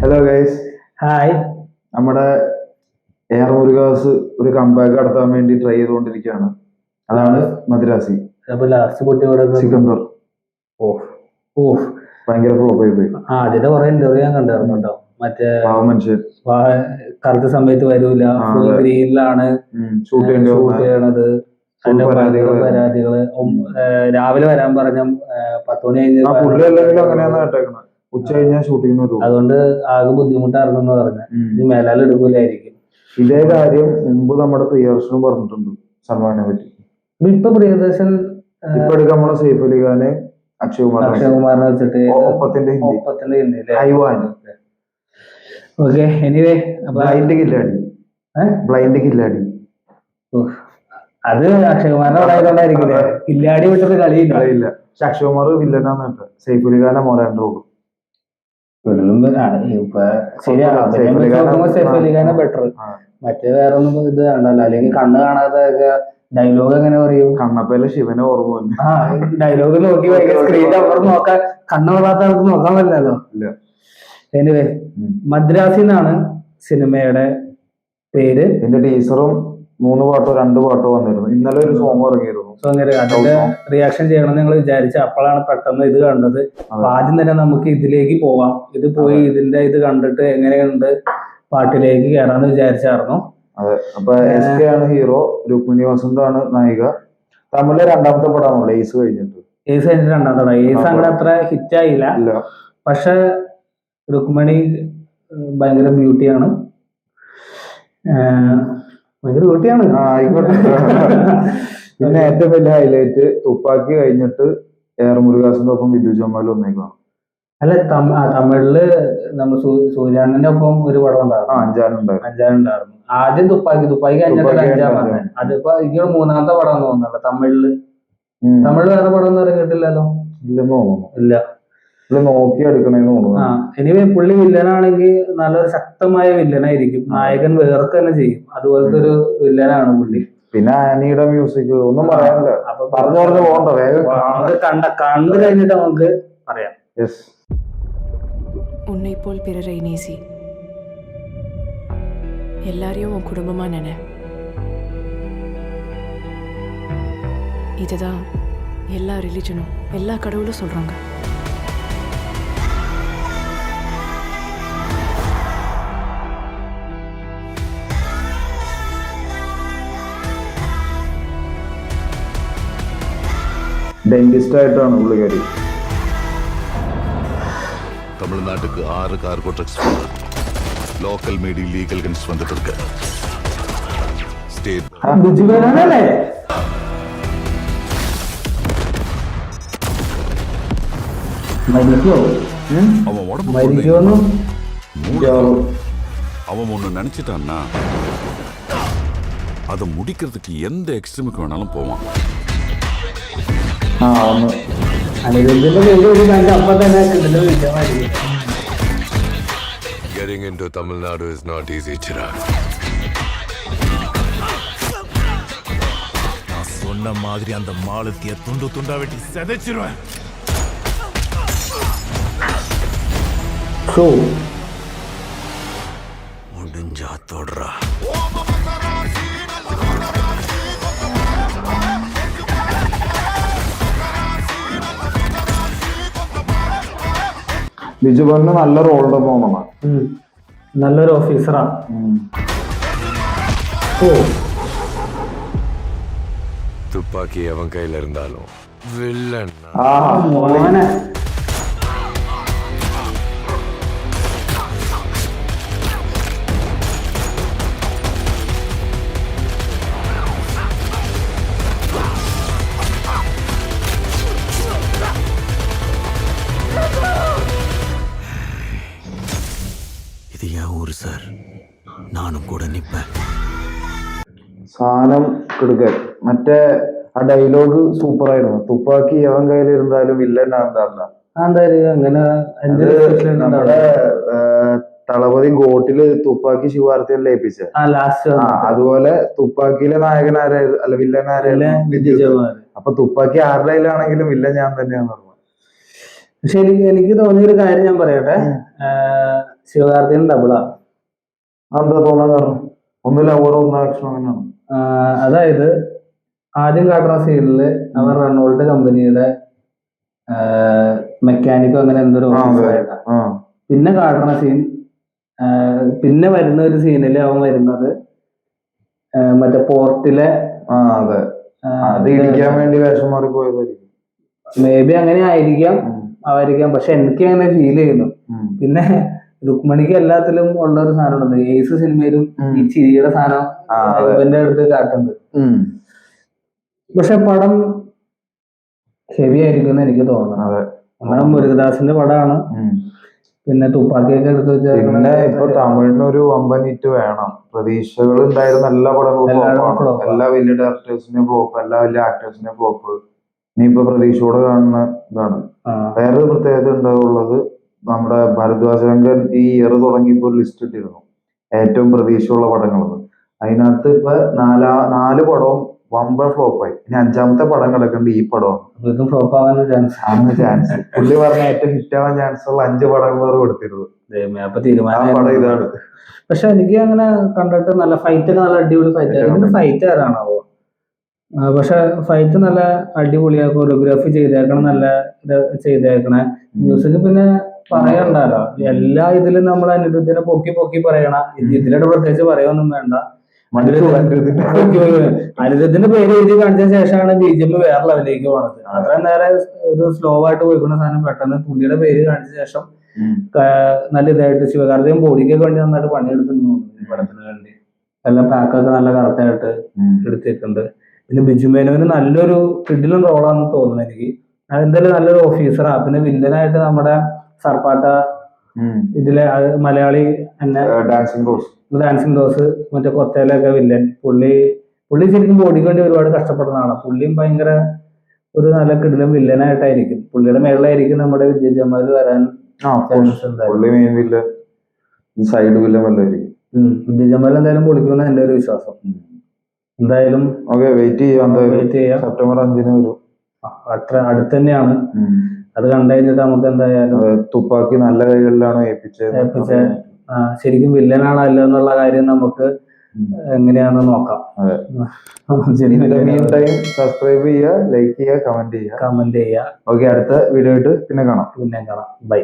Hello guys, hi. നമ്മുടെ air മുരുകാസ് ഒരു comeback നടത്താൻ വേണ്ടി ട്രൈ ചെയ്തുകൊണ്ടിരിക്കുകയാണ്. അതാണ് മദ്രാസി. അപ്പൊ ലാസ്റ്റ് കുട്ടിയോടെ സിക്കന്ദർ ഓ ഓ ഭയങ്കര ഫ്ലോപ്പ് ആയി പോയി. അതിന്റെ കുറെ ഇന്റർവ്യൂ ഞാൻ കണ്ടായിരുന്നു കേട്ടോ. മറ്റേ മനുഷ്യൻ കറക്റ്റ് സമയത്ത് വരൂല, ഗ്രീനിലാണ് ഷൂട്ട് ചെയ്യണത്. പരാതികള് രാവിലെ വരാൻ പറഞ്ഞ 10 മണി കഴിഞ്ഞ് ഉച്ച കഴിഞ്ഞാൽ ഷൂട്ടിങ്ങിന് വരും. അതുകൊണ്ട് ആകെ ബുദ്ധിമുട്ടായിരുന്നു പറഞ്ഞ ഇനി മേലാൽ എടുക്കൂലായിരിക്കും. ഇതേ കാര്യം മുമ്പ് നമ്മുടെ പ്രിയദർശനും പറഞ്ഞിട്ടുണ്ട് സൽമാനെ പറ്റി. ഇപ്പൊ പ്രിയദർശൻ ഇപ്പൊ എടുക്കാൻ നമ്മളെ സൈഫ് അലി ഖാനെ അക്ഷയകുമാറിനെ വെച്ചിട്ട് ഒപ്പത്തിന്റെ ഹിന്ദി ഓക്കെ. എനിവേ ബ്ലൈൻഡ് കില്ലാടി അത് അക്ഷയകുമാറിനെ ഉണ്ടായതുകൊണ്ടായിരിക്കില്ലേ കില്ലാടി വിട്ടൊരു കളിയില്ല. പക്ഷെ അക്ഷയകുമാർ വില്ലനാന്ന് കേട്ടോ. സൈഫ് അലി ഖാനെ മോരാണ്ട് പോകും. ബെറ്റർ. മറ്റേ വേറെ ഒന്നും ഇത് കണ്ടല്ലോ. അല്ലെങ്കിൽ കണ്ണ് കാണാതെ ഡയലോഗ് എങ്ങനെ പറയും? കണ്ണപ്പയിലെ ശിവനെ ഓർമ്മ. ഡയലോഗ് നോക്കി സ്ക്രീൻ അപ്പുറം നോക്കാൻ കണ്ണ് കാണാത്ത ആൾക്ക് നോക്കാൻ പറ്റില്ലല്ലോ. എനിവേ, മദ്രാസി എന്നാണ് സിനിമയുടെ പേര്. ഇതിന്റെ ടീച്ചറും 3 പാട്ടോ 2 പാട്ടോ വന്നിരുന്നു. ഇന്നലെ ഒരു സോങ് ഇറങ്ങിയിരുന്നു. അതിന്റെ റിയാക്ഷൻ ചെയ്യണമെന്ന് ഞങ്ങൾ വിചാരിച്ച അപ്പോഴാണ് പെട്ടെന്ന് ഇത് കണ്ടത്. അപ്പൊ ആദ്യം തന്നെ നമുക്ക് ഇതിലേക്ക് പോവാം. ഇത് പോയി ഇതിന്റെ ഇത് കണ്ടിട്ട് എങ്ങനെയുണ്ട് പാട്ടിലേക്ക് കയറാന്ന് വിചാരിച്ചായിരുന്നു. അതെ. അപ്പൊ SK ആണ് ഹീറോ, രുക്മിണി വസന്താണ് നായിക. തമിഴിലെ 2ാമത്തെ പടമാണല്ലോ ഏസ് കഴിഞ്ഞിട്ട്. രണ്ടാമത്തെ പടം. ഏസ് അങ്ങനെ അത്ര ഹിറ്റ് ആയില്ല. പക്ഷെ രുക്മിണി ഭയങ്കര ബ്യൂട്ടിയാണ്. ആയിക്കോട്ടെ. പിന്നെ ഏറ്റവും വലിയ ഹൈലൈറ്റ് തുപ്പാക്കി കഴിഞ്ഞിട്ട് എയർ മുരുകാസിന്റെ ഒപ്പം വിധു ജമാൽ ഒന്നേക്കാണ്. അല്ല, തമിഴില് നമ്മൾ സൂര്യാനന്റെ ഒപ്പം ഒരു പടം ഉണ്ടായിരുന്നു. അഞ്ചാനുണ്ടായിരുന്നു. ആദ്യം തുപ്പാക്കി കഴിഞ്ഞിട്ട് 5 അതിപ്പോ ഇതിന് 3ാമത്തെ പടം തോന്നുന്നുണ്ട് തമിഴില്. തമിഴ് വേറെ പടം ഒന്നും ഇറങ്ങിയിട്ടില്ലല്ലോ. ഇല്ലെന്ന് തോന്നുന്നു. ഇല്ല, നോക്കി എടുക്കണേന്ന് തോന്നുന്നു. എനിവേ, പുള്ളി വില്ലനാണെങ്കിൽ നല്ലൊരു ശക്തമായ വില്ലനായിരിക്കും. നായകൻ വേർക്ക് തന്നെ ചെയ്യും. അതുപോലത്തെ ഒരു വില്ലനാണ് പുള്ളി. പിന്നെ ആനിയുടെ മ്യൂസിക് ഒന്നും പറയാനില്ല. അപ്പൊ പറഞ്ഞു പോകണ്ട, വേഗം കണ്ടു കഴിഞ്ഞിട്ട് നമുക്ക് പറയാം. உன்னை போல் பிறரை நேசி, எல்லாரையும் உன் குடும்பமா நினை. இதுதான் எல்லா ரிலிஜனும் எல்லா கடவுளும் சொல்றாங்க. ഡെന്റിസ്റ്റ് ആയിട്ടാണ് പുള്ളിക്കാരി. தமிழ்நாட்டுக்கு 6 கார்கோ ட்ரக்ஸ் லோக்கல் மீடி லீகல் கன்ஸ் வந்துட்டு இருக்கு. ஸ்டேட் அவன் ஒண்ணு நினைச்சிட்டான்னா அதை முடிக்கிறதுக்கு எந்த எக்ஸ்ட்ரீமுக்கு வேணாலும் போவான். Getting into Tamil Nadu is not easy, Chirag. நான் சொன்ன மாதிரி அந்த மாலத்திய துண்டு துண்டா வெட்டி செதைச்சிருவேன். முடிஞ்சா தொடரா. ബിജുബന് നല്ല റോളുടെ തോന്നണം. നല്ലൊരു ഓഫീസറാണ്. துப்பாக்கி அவன் கையில இருந்தாலும் வில்லன். இது என் ஊரு சார், நானும் கூட நிப்பேன். സാധനം കൊടുക്കാൻ മറ്റേ ആ ഡയലോഗ് സൂപ്പർ ആയിരുന്നു. തുപ്പാക്കി അവൻ കയ്യിലിരുന്നാലും വില്ലൻ ആകാറില്ല. നമ്മുടെ തളപതി ഗോട്ടില് തുപ്പാക്കി ശിവാർത്തിയെ ലയിപ്പിച്ച അതുപോലെ തുപ്പാക്കിയിലെ നായകൻ ആരായിരുന്നു, അല്ല വില്ലൻ ആരായിരുന്നു? അപ്പൊ തുപ്പാക്കി ആരുടെ കയ്യിലാണെങ്കിലും വില്ലൻ ഞാൻ തന്നെയാന്ന് പറഞ്ഞു. പക്ഷെ എനിക്ക് തോന്നിയൊരു കാര്യം ഞാൻ പറയട്ടെ, ശിവകാർത്തികൻ ഡബിളാ. എന്താ തോന്നാൻ കാരണം? ഒന്ന് ലവർ ഒന്ന് ആക്ഷൻ അങ്ങനെയാണ്. അതായത് ആദ്യം കാട്ടുന്ന സീനില് അവർ റെനോൾട്ട് കമ്പനിയുടെ മെക്കാനിക്കോ അങ്ങനെ എന്തൊരു ഓഫീസറായിട്ടാ. പിന്നെ കാട്ടുന്ന സീൻ, പിന്നെ വരുന്ന ഒരു സീനില് അവൻ വരുന്നത് മറ്റേ പോർട്ടിലെ അതെ, അത് ഇടിക്കാൻ വേണ്ടി വേഷം മാറി പോയതായിരിക്കും. മേ ബി അങ്ങനെ ആയിരിക്കാം. പക്ഷെ എനിക്ക് അങ്ങനെ ഫീൽ ചെയ്യുന്നു. പിന്നെ രുക്മണിക്ക് എല്ലാത്തിലും ഉള്ള ഒരു സാധനം ഏസ് സിനിമയിലും ഈ ചിരിയുടെ സാധനം ഇവന്റെ അടുത്ത് കാട്ടുന്നുണ്ട്. പക്ഷെ പടം ഹെവി ആയിരിക്കും എന്ന് എനിക്ക് തോന്നുന്നു. കാരണം മുരുകദാസിന്റെ പടമാണ്. പിന്നെ തുപ്പാക്കിയൊക്കെ എടുത്ത് വെച്ചാൽ പിന്നെ ഇപ്പൊ തമിഴിനൊരു വമ്പൻ ഹിറ്റ് വേണം. പ്രതീക്ഷകൾ ഉണ്ടായിരുന്ന എല്ലാ പടങ്ങളും എല്ലാ വലിയ ഡയറക്ടേഴ്സിന്റെ ഫ്ലോപ്പ്, എല്ലാ വലിയ ആക്ടേഴ്സിന്റെ ഫ്ലോപ്പ്. ഇനിയിപ്പോ പ്രതീക്ഷയോടെ കാണുന്ന ഇതാണ്. വേറൊരു പ്രത്യേകത ഉണ്ടാവുള്ളത്, നമ്മുടെ ഭരദ്വാജ് വെങ്കൻ ഈ ഇയർ തുടങ്ങിയപ്പോൾ ഒരു ലിസ്റ്റ് ഇട്ടിരുന്നു ഏറ്റവും പ്രതീക്ഷയുള്ള പടങ്ങളെന്ന്. അതിനകത്ത് ഇപ്പൊ 4 പടവും വമ്പൻ ഫ്ലോപ്പായി. ഇനി 5ാമത്തെ പടം കിടക്കേണ്ട ഈ പടമാണ്. ഫ്ലോപ്പ് ആവാൻ ചാൻസ് പുള്ളി പറഞ്ഞ ഏറ്റവും ഹിറ്റ് ആവാൻ ചാൻസ് ഉള്ള 5 പടങ്ങൾ കൊടുത്തിരുന്നു. അപ്പൊ തീരുമാനം ഇതാണ്. പക്ഷെ എനിക്ക് അങ്ങനെ കണ്ടിട്ട് നല്ല ഫൈറ്റ് ഒക്കെ നല്ല അടിപൊളി ഫൈറ്റ്. ഫൈറ്റ് ആരാണാവോ? പക്ഷെ ഫൈറ്റ് നല്ല അടിപൊളിയാ. കൊറിയോഗ്രാഫി ചെയ്തേക്കണം, നല്ല ചെയ്തേക്കണേ. മ്യൂസിക് പിന്നെ പറയണ്ടല്ലോ. എല്ലാ ഇതിലും നമ്മൾ അനിരുദ്ധിനെ പൊക്കി പറയണ. ഇതിലോട്ട് പ്രത്യേകിച്ച് പറയൊന്നും വേണ്ട. അനിരുദ്ധിന്റെ പേര് എഴുതി കാണിച്ച ശേഷമാണ് BGM വേറെ ലെവലിലേക്ക് പോണത്. അത്രയും നേരെ ഒരു സ്ലോ ആയിട്ട് പോയിക്കുന്ന സാധനം പെട്ടെന്ന് പുള്ളിയുടെ പേര് കാണിച്ച ശേഷം നല്ല ഇതായിട്ട് ശിവകാർത്തികൻ ബോഡിക്കൊക്കെ വേണ്ടി നന്നായിട്ട് പണിയെടുത്തിരുന്നു പടത്തിന് വേണ്ടി. എല്ലാം പാക്കൊക്കെ നല്ല കറക്റ്റായിട്ട് എടുത്തിട്ടുണ്ട്. പിന്നെ ബിജു മേനോന് നല്ലൊരു കിടിലൻ റോളാണെന്ന് തോന്നുന്നു എനിക്ക്. എന്തായാലും നല്ലൊരു ഓഫീസറാ. പിന്നെ വില്ലനായിട്ട് നമ്മുടെ സർപ്പാട്ട ഇതിലെ മലയാളി തന്നെ ഡാൻസിങ് റോസ് മറ്റേ കൊത്തയിലൊക്കെ വില്ലൻ. പുള്ളി ശരിക്കും ബോഡിക്ക് വേണ്ടി ഒരുപാട് കഷ്ടപ്പെടുന്നതാണ്. പുള്ളിയും ഭയങ്കര ഒരു നല്ല കിടിലൻ വില്ലനായിട്ടായിരിക്കും. പുള്ളിയുടെ മേളിലായിരിക്കും നമ്മുടെ വിജയ് ജമാൽ വരാൻ വിജയ് ജമാൽ എന്തായാലും പൊളിക്കുമെന്ന് എന്റെ ഒരു വിശ്വാസം. എന്തായാലും വെയിറ്റ് ചെയ്യാം. സെപ്റ്റംബർ 5 വരും. അത്ര അടുത്ത് തന്നെയാണ്. അത് കണ്ടു കഴിഞ്ഞിട്ട് നമുക്ക് എന്തായാലും തുപ്പാക്കി നല്ല കൈകളിലാണ് ഏൽപ്പിച്ചത്. ശരിക്കും വില്ലനാണോ അല്ലോ എന്നുള്ള കാര്യം നമുക്ക് എങ്ങനെയാന്ന് നോക്കാം. സബ്സ്ക്രൈബ് ചെയ്യുക, ലൈക്ക് ചെയ്യുക, കമന്റ് ചെയ്യുക. ഓക്കെ, അടുത്ത വീഡിയോ ആയിട്ട് പിന്നെ കാണാം. ബൈ.